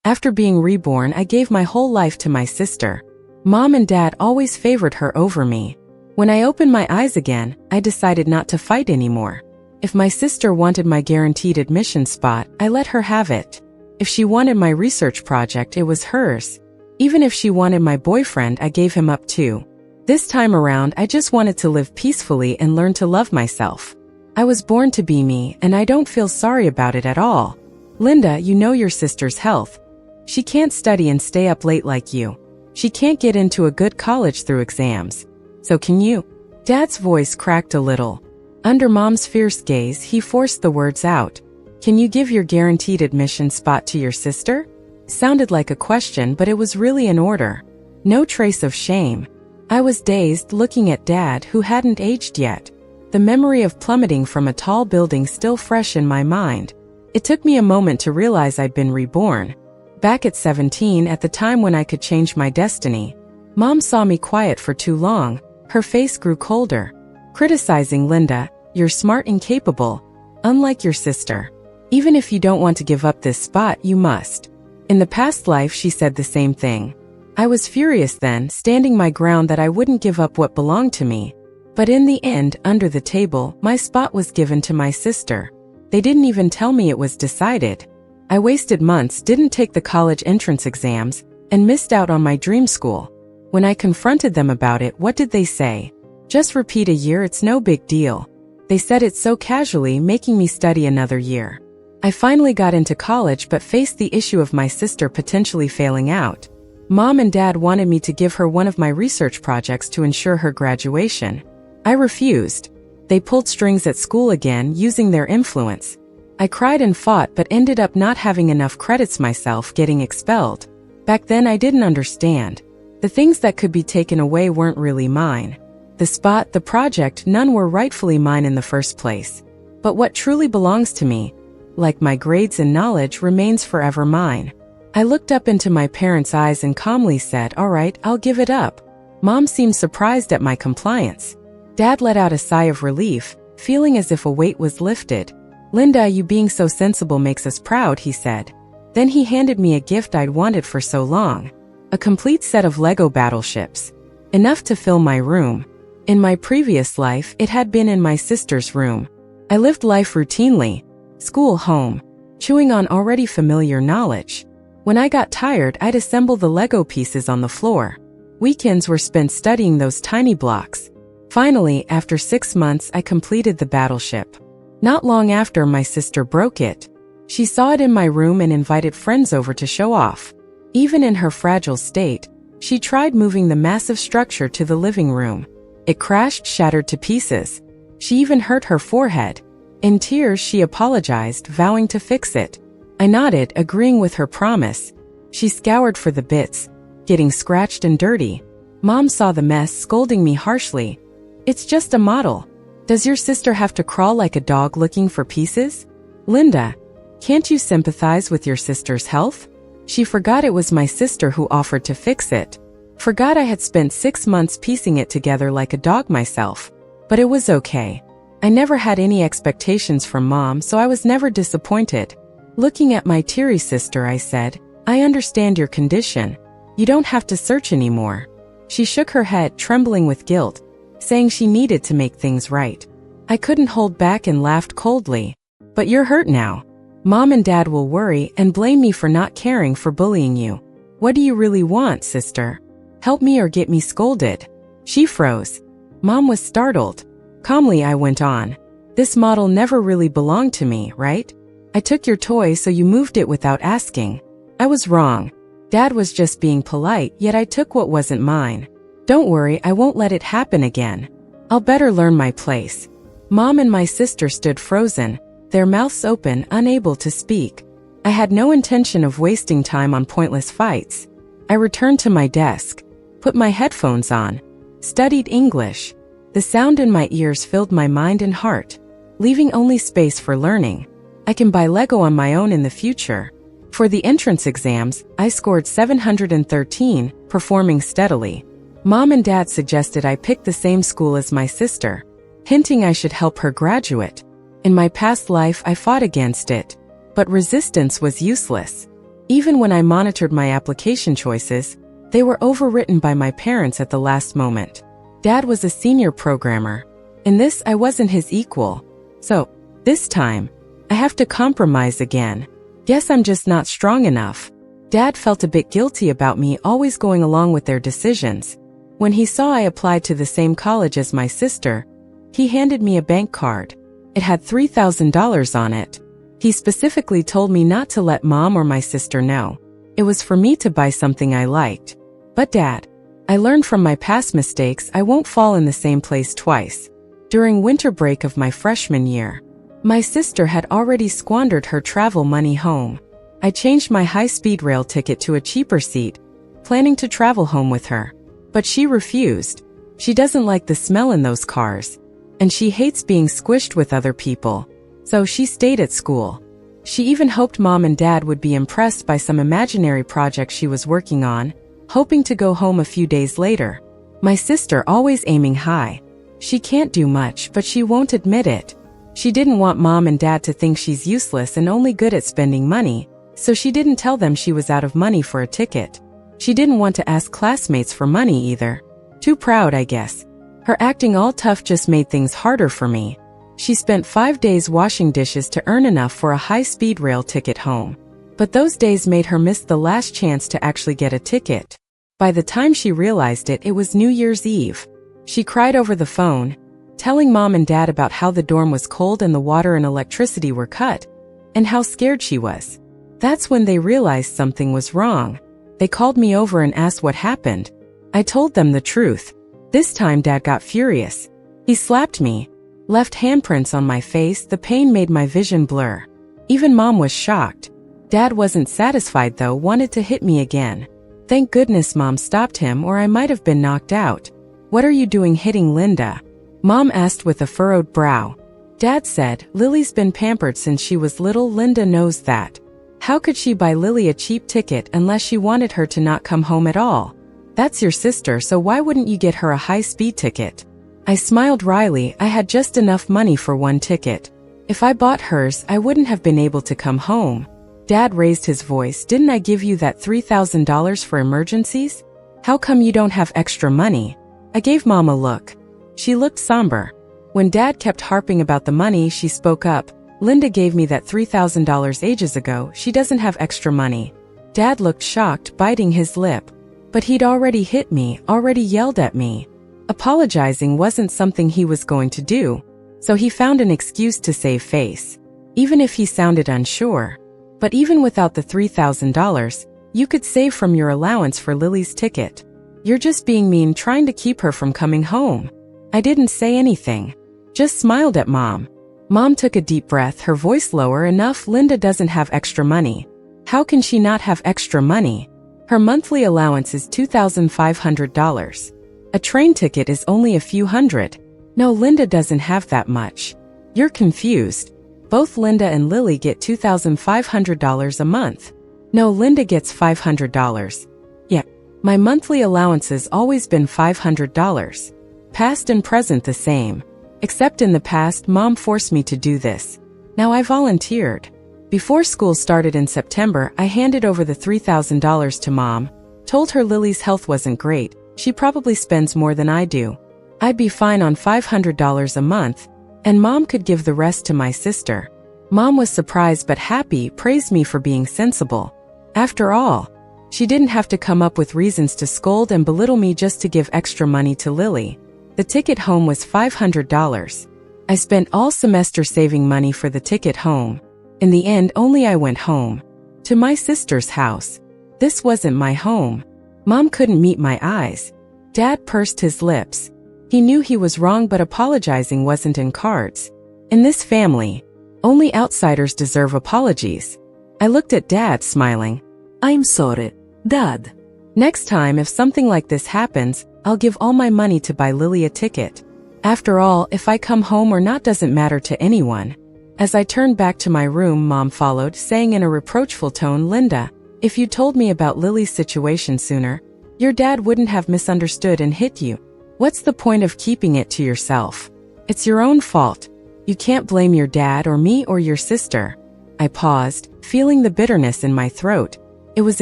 After being reborn, I gave my whole life to my sister. Mom and Dad always favored her over me. When I opened my eyes again, I decided not to fight anymore. If my sister wanted my guaranteed admission spot, I let her have it. If she wanted my research project, it was hers. Even if she wanted my boyfriend, I gave him up too. This time around, I just wanted to live peacefully and learn to love myself. I was born to be me, and I don't feel sorry about it at all. Linda, you know your sister's health. She can't study and stay up late like you. She can't get into a good college through exams. So can you? Dad's voice cracked a little. Under Mom's fierce gaze, he forced the words out. Can you give your guaranteed admission spot to your sister? Sounded like a question, but it was really an order. No trace of shame. I was dazed, looking at Dad, who hadn't aged yet. The memory of plummeting from a tall building still fresh in my mind. It took me a moment to realize I'd been reborn. Back at 17, at the time when I could change my destiny. Mom saw me quiet for too long. Her face grew colder. Criticizing Linda, you're smart and capable, unlike your sister. Even if you don't want to give up this spot, you must. In the past life, she said the same thing. I was furious then, standing my ground that I wouldn't give up what belonged to me. But in the end, under the table, my spot was given to my sister. They didn't even tell me it was decided. I wasted months, didn't take the college entrance exams, and missed out on my dream school. When I confronted them about it, what did they say? Just repeat a year, it's no big deal. They said it so casually, making me study another year. I finally got into college but faced the issue of my sister potentially failing out. Mom and Dad wanted me to give her one of my research projects to ensure her graduation. I refused. They pulled strings at school again, using their influence. I cried and fought but ended up not having enough credits myself, getting expelled. Back then I didn't understand. The things that could be taken away weren't really mine. The spot, the project, none were rightfully mine in the first place. But what truly belongs to me, like my grades and knowledge, remains forever mine. I looked up into my parents' eyes and calmly said, "All right, I'll give it up." Mom seemed surprised at my compliance. Dad let out a sigh of relief, feeling as if a weight was lifted. "Linda, you being so sensible makes us proud," he said. Then he handed me a gift I'd wanted for so long. A complete set of Lego battleships. Enough to fill my room. In my previous life, it had been in my sister's room. I lived life routinely. School, home. Chewing on already familiar knowledge. When I got tired, I'd assemble the Lego pieces on the floor. Weekends were spent studying those tiny blocks. Finally, after 6 months, I completed the battleship. Not long after, my sister broke it. She saw it in my room and invited friends over to show off. Even in her fragile state, she tried moving the massive structure to the living room. It crashed, shattered to pieces. She even hurt her forehead. In tears, she apologized, vowing to fix it. I nodded, agreeing with her promise. She scoured for the bits, getting scratched and dirty. Mom saw the mess, scolding me harshly. "It's just a model. Does your sister have to crawl like a dog looking for pieces? Linda, can't you sympathize with your sister's health?" She forgot it was my sister who offered to fix it. Forgot I had spent 6 months piecing it together like a dog myself. But it was okay. I never had any expectations from Mom, so I was never disappointed. Looking at my teary sister, I said, "I understand your condition. You don't have to search anymore." She shook her head, trembling with guilt, saying she needed to make things right. I couldn't hold back and laughed coldly. "But you're hurt now. Mom and Dad will worry and blame me for not caring, for bullying you. What do you really want, sister? Help me or get me scolded?" She froze. Mom was startled. Calmly, I went on. "This model never really belonged to me, right? I took your toy, so you moved it without asking. I was wrong. Dad was just being polite, yet I took what wasn't mine. Don't worry, I won't let it happen again. I'll better learn my place." Mom and my sister stood frozen, their mouths open, unable to speak. I had no intention of wasting time on pointless fights. I returned to my desk, put my headphones on, studied English. The sound in my ears filled my mind and heart, leaving only space for learning. I can buy Lego on my own in the future. For the entrance exams, I scored 713, performing steadily. Mom and Dad suggested I pick the same school as my sister, hinting I should help her graduate. In my past life, I fought against it, but resistance was useless. Even when I monitored my application choices, they were overwritten by my parents at the last moment. Dad was a senior programmer. In this, I wasn't his equal. So, this time, I have to compromise again. Guess I'm just not strong enough. Dad felt a bit guilty about me always going along with their decisions. When he saw I applied to the same college as my sister, he handed me a bank card. It had $3,000 on it. He specifically told me not to let Mom or my sister know. It was for me to buy something I liked. But Dad, I learned from my past mistakes I won't fall in the same place twice. During winter break of my freshman year, my sister had already squandered her travel money home. I changed my high-speed rail ticket to a cheaper seat, planning to travel home with her. But she refused. She doesn't like the smell in those cars, and she hates being squished with other people. So she stayed at school. She even hoped Mom and Dad would be impressed by some imaginary project she was working on, hoping to go home a few days later. My sister always aiming high. She can't do much, but she won't admit it. She didn't want Mom and Dad to think she's useless and only good at spending money, so she didn't tell them she was out of money for a ticket. She didn't want to ask classmates for money either. Too proud, I guess. Her acting all tough just made things harder for me. She spent 5 days washing dishes to earn enough for a high-speed rail ticket home. But those days made her miss the last chance to actually get a ticket. By the time she realized it, it was New Year's Eve. She cried over the phone, telling Mom and Dad about how the dorm was cold and the water and electricity were cut, and how scared she was. That's when they realized something was wrong. They called me over and asked what happened. I told them the truth. This time Dad got furious. He slapped me, left handprints on my face. The pain made my vision blur. Even Mom was shocked. Dad wasn't satisfied though, wanted to hit me again. Thank goodness Mom stopped him, or I might have been knocked out. "What are you doing hitting Linda?" Mom asked with a furrowed brow. Dad said, "Lily's been pampered since she was little. Linda knows that. How could she buy Lily a cheap ticket unless she wanted her to not come home at all? That's your sister, so why wouldn't you get her a high-speed ticket?" I smiled wryly. I had just enough money for one ticket. If I bought hers, I wouldn't have been able to come home. Dad raised his voice. "Didn't I give you that $3,000 for emergencies? How come you don't have extra money?" I gave Mom a look. She looked somber. When Dad kept harping about the money, she spoke up. "Linda gave me that $3,000 ages ago. She doesn't have extra money." Dad looked shocked, biting his lip. But he'd already hit me, already yelled at me. Apologizing wasn't something he was going to do, so he found an excuse to save face, even if he sounded unsure. But even without the $3,000, you could save from your allowance for Lily's ticket. You're just being mean, trying to keep her from coming home. I didn't say anything, just smiled at Mom. Mom took a deep breath, her voice lower enough. "Linda doesn't have extra money." "How can she not have extra money? Her monthly allowance is $2,500. A train ticket is only a few hundred. No, Linda doesn't have that much. You're confused. Both Linda and Lily get $2,500 a month. No, Linda gets $500. Yeah, my monthly allowance has always been $500. Past and present the same. Except in the past, Mom forced me to do this. Now I volunteered. Before school started in September, I handed over the $3,000 to Mom, told her Lily's health wasn't great. She probably spends more than I do. I'd be fine on $500 a month, and Mom could give the rest to my sister. Mom was surprised but happy, praised me for being sensible. After all, she didn't have to come up with reasons to scold and belittle me just to give extra money to Lily. The ticket home was $500. I spent all semester saving money for the ticket home. In the end, only I went home. To my sister's house. This wasn't my home. Mom couldn't meet my eyes. Dad pursed his lips. He knew he was wrong, but apologizing wasn't in cards. In this family, only outsiders deserve apologies. I looked at Dad, smiling. "I'm sorry, Dad. Next time if something like this happens, I'll give all my money to buy Lily a ticket. After all, if I come home or not doesn't matter to anyone." As I turned back to my room, Mom followed, saying in a reproachful tone, "Linda, if you told me about Lily's situation sooner, your dad wouldn't have misunderstood and hit you. What's the point of keeping it to yourself? It's your own fault. You can't blame your dad or me or your sister." I paused, feeling the bitterness in my throat. It was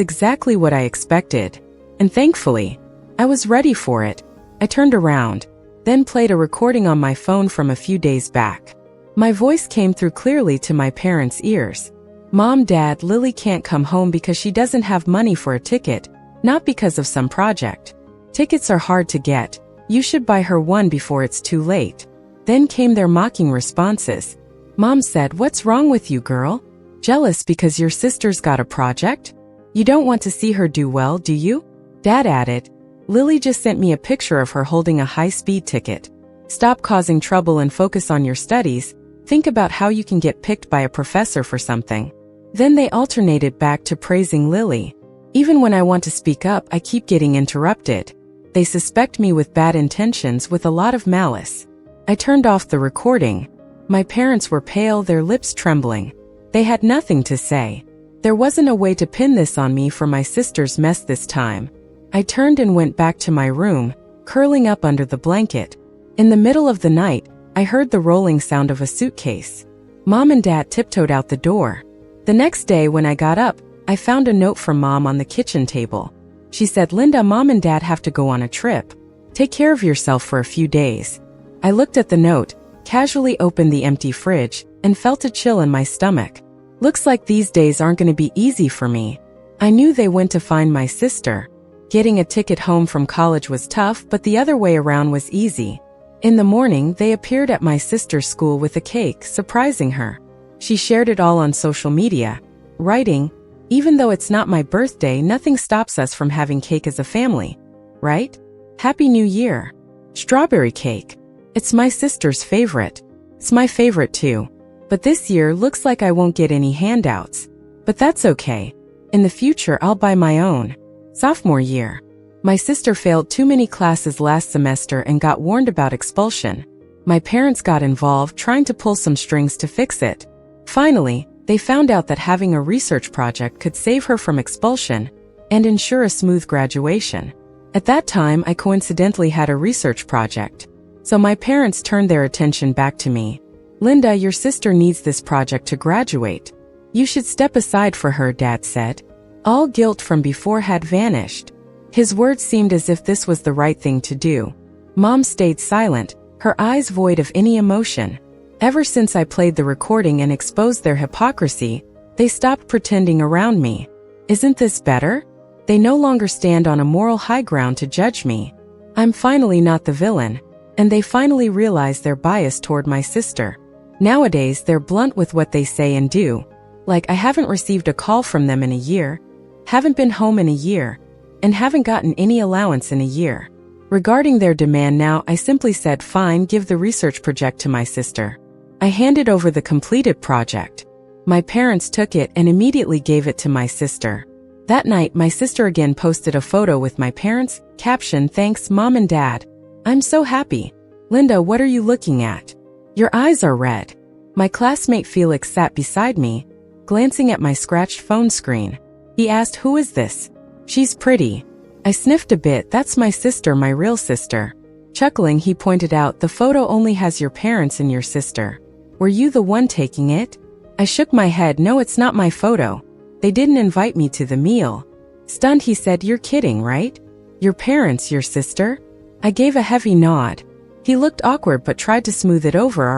exactly what I expected. And thankfully, I was ready for it. I turned around, then played a recording on my phone from a few days back. My voice came through clearly to my parents' ears. Mom, Dad, Lily can't come home because she doesn't have money for a ticket, not because of some project. Tickets are hard to get. You should buy her one before it's too late. Then came their mocking responses. Mom said, "What's wrong with you, girl? Jealous because your sister's got a project? You don't want to see her do well, do you?" Dad added, "Lily just sent me a picture of her holding a high-speed ticket. Stop causing trouble and focus on your studies. Think about how you can get picked by a professor for something." Then they alternated back to praising Lily. Even when I want to speak up, I keep getting interrupted. They suspect me with bad intentions with a lot of malice. I turned off the recording. My parents were pale, their lips trembling. They had nothing to say. There wasn't a way to pin this on me for my sister's mess this time. I turned and went back to my room, curling up under the blanket. In the middle of the night, I heard the rolling sound of a suitcase. Mom and Dad tiptoed out the door. The next day when I got up, I found a note from Mom on the kitchen table. She said, "Linda, Mom and Dad have to go on a trip. Take care of yourself for a few days." I looked at the note, casually opened the empty fridge, and felt a chill in my stomach. Looks like these days aren't going to be easy for me. I knew they went to find my sister. Getting a ticket home from college was tough, but the other way around was easy. In the morning, they appeared at my sister's school with a cake, surprising her. She shared it all on social media, writing, "Even though it's not my birthday, nothing stops us from having cake as a family. Right? Happy New Year." Strawberry cake. It's my sister's favorite. It's my favorite too. But this year looks like I won't get any handouts. But that's okay. In the future, I'll buy my own. Sophomore year. My sister failed too many classes last semester and got warned about expulsion. My parents got involved trying to pull some strings to fix it. Finally, they found out that having a research project could save her from expulsion and ensure a smooth graduation. At that time, I coincidentally had a research project. So my parents turned their attention back to me. "Linda, your sister needs this project to graduate. You should step aside for her," Dad said. All guilt from before had vanished. His words seemed as if this was the right thing to do. Mom stayed silent, her eyes void of any emotion. Ever since I played the recording and exposed their hypocrisy, they stopped pretending around me. Isn't this better? They no longer stand on a moral high ground to judge me. I'm finally not the villain, and they finally realize their bias toward my sister. Nowadays, they're blunt with what they say and do. Like, I haven't received a call from them in a year, haven't been home in a year, and haven't gotten any allowance in a year. Regarding their demand now, I simply said, "Fine, give the research project to my sister." I handed over the completed project. My parents took it and immediately gave it to my sister. That night, my sister again posted a photo with my parents, caption, "Thanks, Mom and Dad. I'm so happy." "Linda, what are you looking at? Your eyes are red." My classmate Felix sat beside me, glancing at my scratched phone screen. He asked, "Who is this?" "She's pretty." I sniffed a bit. "That's my sister, my real sister." Chuckling, he pointed out, "The photo only has your parents and your sister. Were you the one taking it?" I shook my head. "No, it's not my photo. They didn't invite me to the meal." Stunned, he said, "You're kidding, right? Your parents, your sister?" I gave a heavy nod. He looked awkward but tried to smooth it over.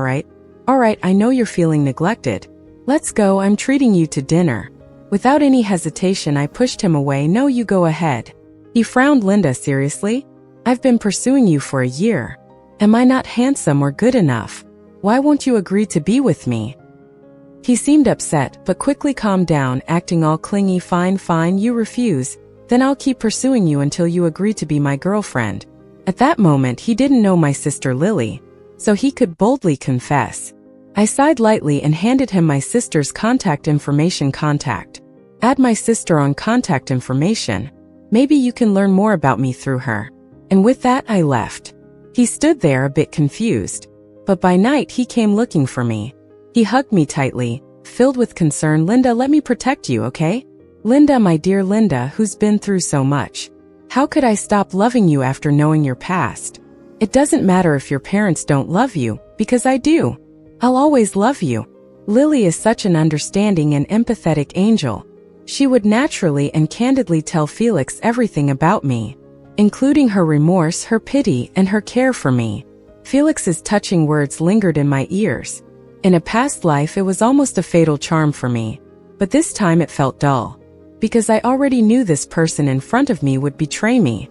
All right, I know you're feeling neglected. Let's go, I'm treating you to dinner." Without any hesitation, I pushed him away. "No, you go ahead." He frowned. "Linda, seriously? I've been pursuing you for a year. Am I not handsome or good enough? Why won't you agree to be with me?" He seemed upset, but quickly calmed down, acting all clingy. Fine, you refuse. Then I'll keep pursuing you until you agree to be my girlfriend." At that moment, he didn't know my sister Lily, so he could boldly confess. I sighed lightly and handed him my sister's contact information. "Add my sister on contact information. Maybe you can learn more about me through her." And with that, I left. He stood there a bit confused. But by night, he came looking for me. He hugged me tightly, filled with concern. "Linda, let me protect you, okay? Linda, my dear Linda, who's been through so much. How could I stop loving you after knowing your past? It doesn't matter if your parents don't love you, because I do. I'll always love you. Lily is such an understanding and empathetic angel. She would naturally and candidly tell Felix everything about me, including her remorse, her pity, and her care for me. Felix's touching words lingered in my ears. In a past life, it was almost a fatal charm for me, but this time it felt dull, because I already knew this person in front of me would betray me.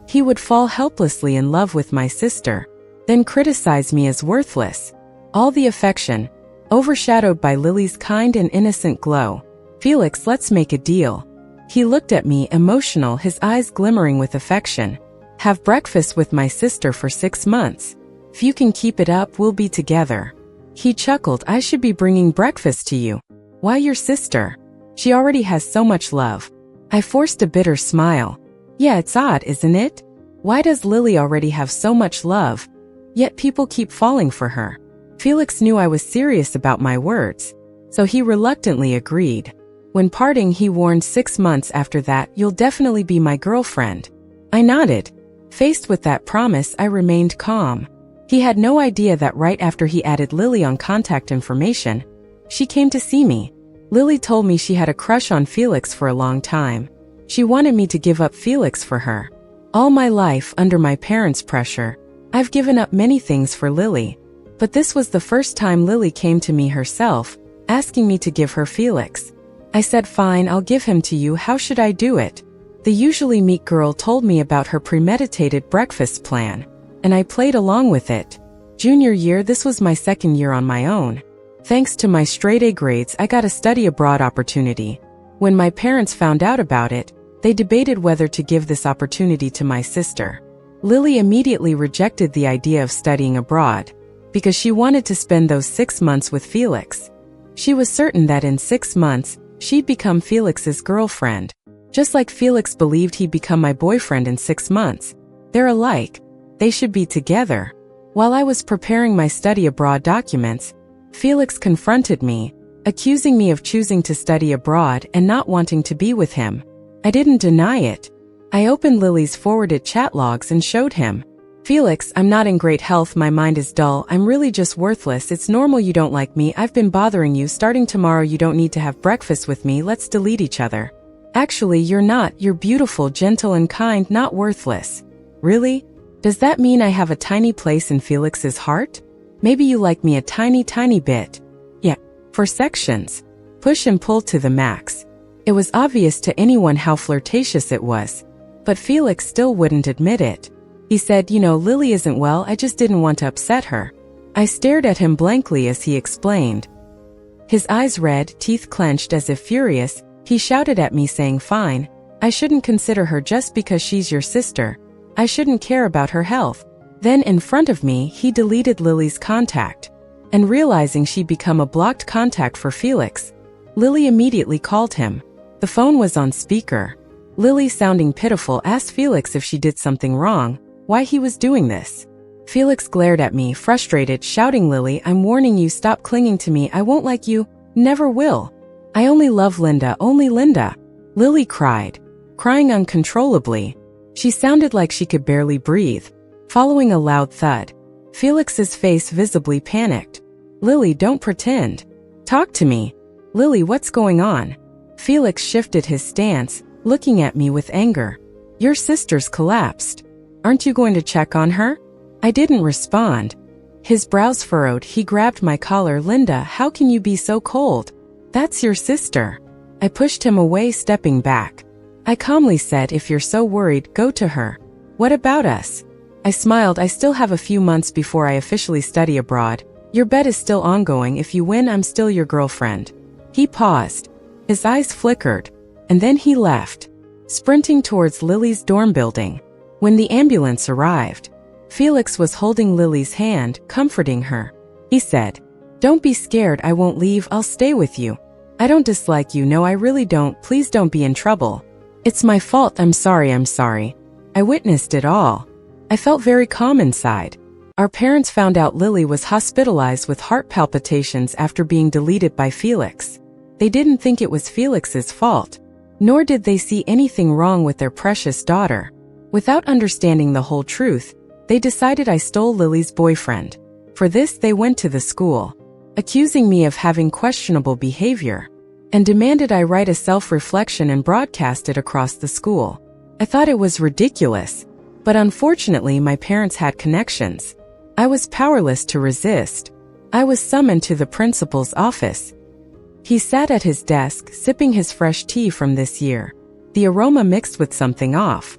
He would fall helplessly in love with my sister, then criticize me as worthless. All the affection, overshadowed by Lily's kind and innocent glow. "Felix, let's make a deal." He looked at me, emotional, his eyes glimmering with affection. "Have breakfast with my sister for 6 months. If you can keep it up, we'll be together." He chuckled. "I should be bringing breakfast to you. Why your sister? She already has so much love." I forced a bitter smile. Yeah, it's odd, isn't it? Why does Lily already have so much love, yet people keep falling for her? Felix knew I was serious about my words, so he reluctantly agreed. When parting, he warned 6 months after that, "You'll definitely be my girlfriend." I nodded. Faced with that promise, I remained calm. He had no idea that right after he added Lily on contact information, she came to see me. Lily told me she had a crush on Felix for a long time. She wanted me to give up Felix for her. All my life, under my parents' pressure, I've given up many things for Lily. But this was the first time Lily came to me herself, asking me to give her Felix. I said, "Fine, I'll give him to you. How should I do it?" The usually meek girl told me about her premeditated breakfast plan, and I played along with it. Junior year, this was my second year on my own. Thanks to my straight A grades, I got a study abroad opportunity. When my parents found out about it, they debated whether to give this opportunity to my sister. Lily immediately rejected the idea of studying abroad, because she wanted to spend those 6 months with Felix. She was certain that in 6 months, she'd become Felix's girlfriend. Just like Felix believed he'd become my boyfriend in 6 months. They're alike. They should be together. While I was preparing my study abroad documents, Felix confronted me, accusing me of choosing to study abroad and not wanting to be with him. I didn't deny it. I opened Lily's forwarded chat logs and showed him. "Felix, I'm not in great health, my mind is dull, I'm really just worthless, it's normal you don't like me, I've been bothering you, starting tomorrow you don't need to have breakfast with me, let's delete each other." "Actually, you're not, you're beautiful, gentle and kind, not worthless." "Really? Does that mean I have a tiny place in Felix's heart? Maybe you like me a tiny bit." "Yeah, for sections. Push and pull to the max." It was obvious to anyone how flirtatious it was, but Felix still wouldn't admit it. He said, "You know, Lily isn't well, I just didn't want to upset her." I stared at him blankly as he explained. His eyes red, teeth clenched as if furious, he shouted at me saying, "Fine, I shouldn't consider her just because she's your sister. I shouldn't care about her health." Then in front of me, he deleted Lily's contact. And realizing she'd become a blocked contact for Felix, Lily immediately called him. The phone was on speaker. Lily, sounding pitiful, asked Felix if she did something wrong, why he was doing this. Felix glared at me, frustrated, shouting, "Lily, I'm warning you, stop clinging to me, I won't like you, never will. I only love Linda, only Linda." Lily cried, crying uncontrollably. She sounded like she could barely breathe. Following a loud thud, Felix's face visibly panicked. "Lily, don't pretend. Talk to me. Lily, what's going on?" Felix shifted his stance, looking at me with anger. "Your sister's collapsed. Aren't you going to check on her?" I didn't respond. His brows furrowed, he grabbed my collar. "Linda, how can you be so cold? That's your sister." I pushed him away, stepping back. I calmly said, "If you're so worried, go to her. What about us?" I smiled. "I still have a few months before I officially study abroad. Your bet is still ongoing. If you win, I'm still your girlfriend." He paused. His eyes flickered, and then he left, sprinting towards Lily's dorm building. When the ambulance arrived, Felix was holding Lily's hand, comforting her. He said, "Don't be scared, I won't leave, I'll stay with you. I don't dislike you, no I really don't, please don't be in trouble. It's my fault, I'm sorry. I witnessed it all." I felt very calm inside. Our parents found out Lily was hospitalized with heart palpitations after being deleted by Felix. They didn't think it was Felix's fault, nor did they see anything wrong with their precious daughter. Without understanding the whole truth, they decided I stole Lily's boyfriend. For this, they went to the school, accusing me of having questionable behavior. and demanded I write a self-reflection and broadcast it across the school. I thought it was ridiculous, but unfortunately my parents had connections. I was powerless to resist. I was summoned to the principal's office. He sat at his desk, sipping his fresh tea from this year, the aroma mixed with something off.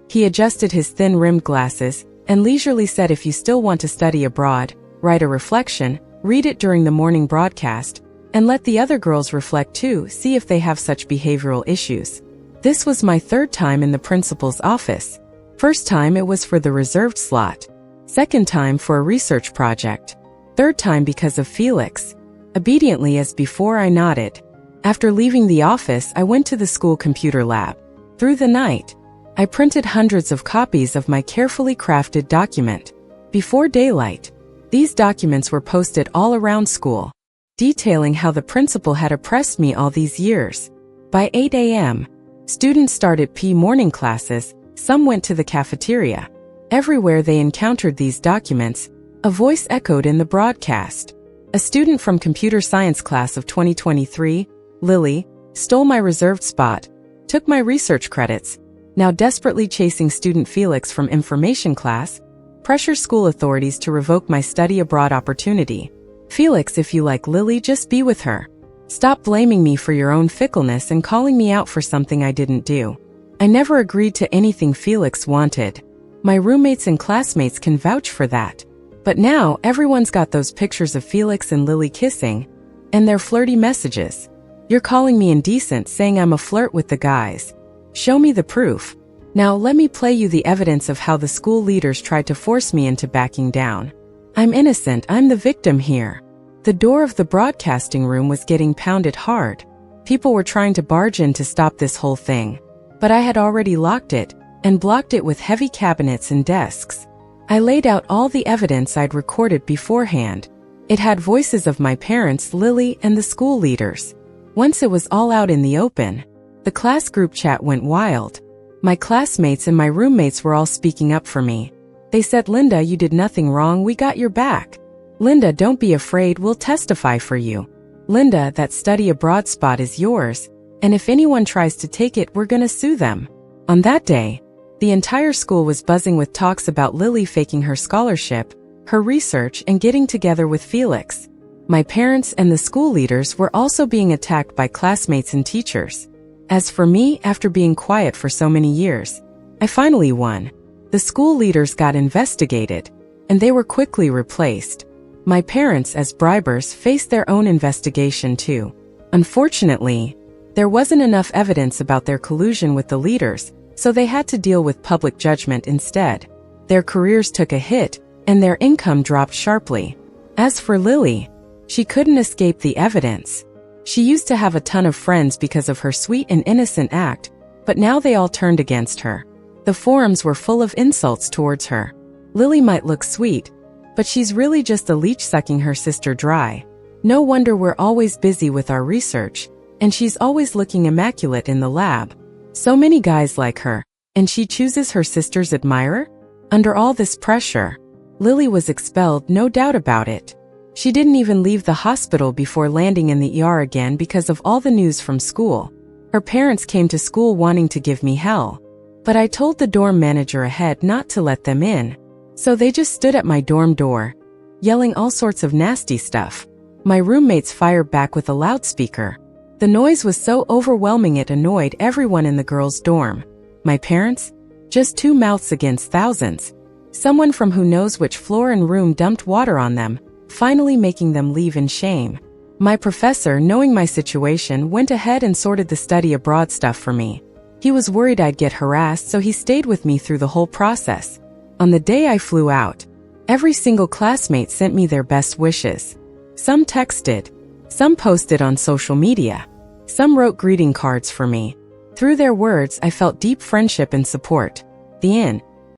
He adjusted his thin-rimmed glasses and leisurely said, if you still want to study abroad, write a reflection, read it during the morning broadcast, and let the other girls reflect too, see if they have such behavioral issues. This was my third time in the principal's office. First time it was for the reserved slot. Second time for a research project. Third time because of Felix. Obediently as before, I nodded. After leaving the office, I went to the school computer lab. Through the night, I printed hundreds of copies of my carefully crafted document. Before daylight, these documents were posted all around school, detailing how the principal had oppressed me all these years. By 8 a.m., students started morning classes, some went to the cafeteria. Everywhere they encountered these documents, a voice echoed in the broadcast. A student from computer science class of 2023, Lily, stole my reserved spot, took my research credits, now desperately chasing student Felix from information class, pressures school authorities to revoke my study abroad opportunity. Felix, if you like Lily, just be with her. Stop blaming me for your own fickleness and calling me out for something I didn't do. I never agreed to anything Felix wanted. My roommates and classmates can vouch for that. But now everyone's got those pictures of Felix and Lily kissing, and their flirty messages. You're calling me indecent, saying I'm a flirt with the guys. Show me the proof. Now let me play you the evidence of how the school leaders tried to force me into backing down. I'm innocent, I'm the victim here. The door of the broadcasting room was getting pounded hard. People were trying to barge in to stop this whole thing. But I had already locked it, and blocked it with heavy cabinets and desks. I laid out all the evidence I'd recorded beforehand. It had voices of my parents, Lily, and the school leaders. Once it was all out in the open, the class group chat went wild. My classmates and my roommates were all speaking up for me. They said, Linda, you did nothing wrong, we got your back. Linda, don't be afraid, we'll testify for you. Linda, that study abroad spot is yours, and if anyone tries to take it, we're gonna sue them. On that day, the entire school was buzzing with talks about Lily faking her scholarship, her research, and getting together with Felix. My parents and the school leaders were also being attacked by classmates and teachers. As for me, after being quiet for so many years, I finally won. The school leaders got investigated, and they were quickly replaced. My parents, as bribers, faced their own investigation too. Unfortunately, there wasn't enough evidence about their collusion with the leaders, so they had to deal with public judgment instead. Their careers took a hit, and their income dropped sharply. As for Lily, she couldn't escape the evidence. She used to have a ton of friends because of her sweet and innocent act, but now they all turned against her. The forums were full of insults towards her. Lily might look sweet, but she's really just a leech sucking her sister dry. No wonder we're always busy with our research, and she's always looking immaculate in the lab. So many guys like her, and she chooses her sister's admirer? Under all this pressure, Lily was expelled, no doubt about it. She didn't even leave the hospital before landing in the ER again because of all the news from school. Her parents came to school wanting to give me hell, but I told the dorm manager ahead not to let them in. So they just stood at my dorm door, yelling all sorts of nasty stuff. My roommates fired back with a loudspeaker. The noise was so overwhelming it annoyed everyone in the girls' dorm. My parents? Just two mouths against thousands. Someone from who knows which floor and room dumped water on them, finally making them leave in shame. My professor, knowing my situation, went ahead and sorted the study abroad stuff for me. He was worried I'd get harassed, so he stayed with me through the whole process. On the day I flew out, every single classmate sent me their best wishes. Some texted, some posted on social media, some wrote greeting cards for me. Through their words, I felt deep friendship and support. The end.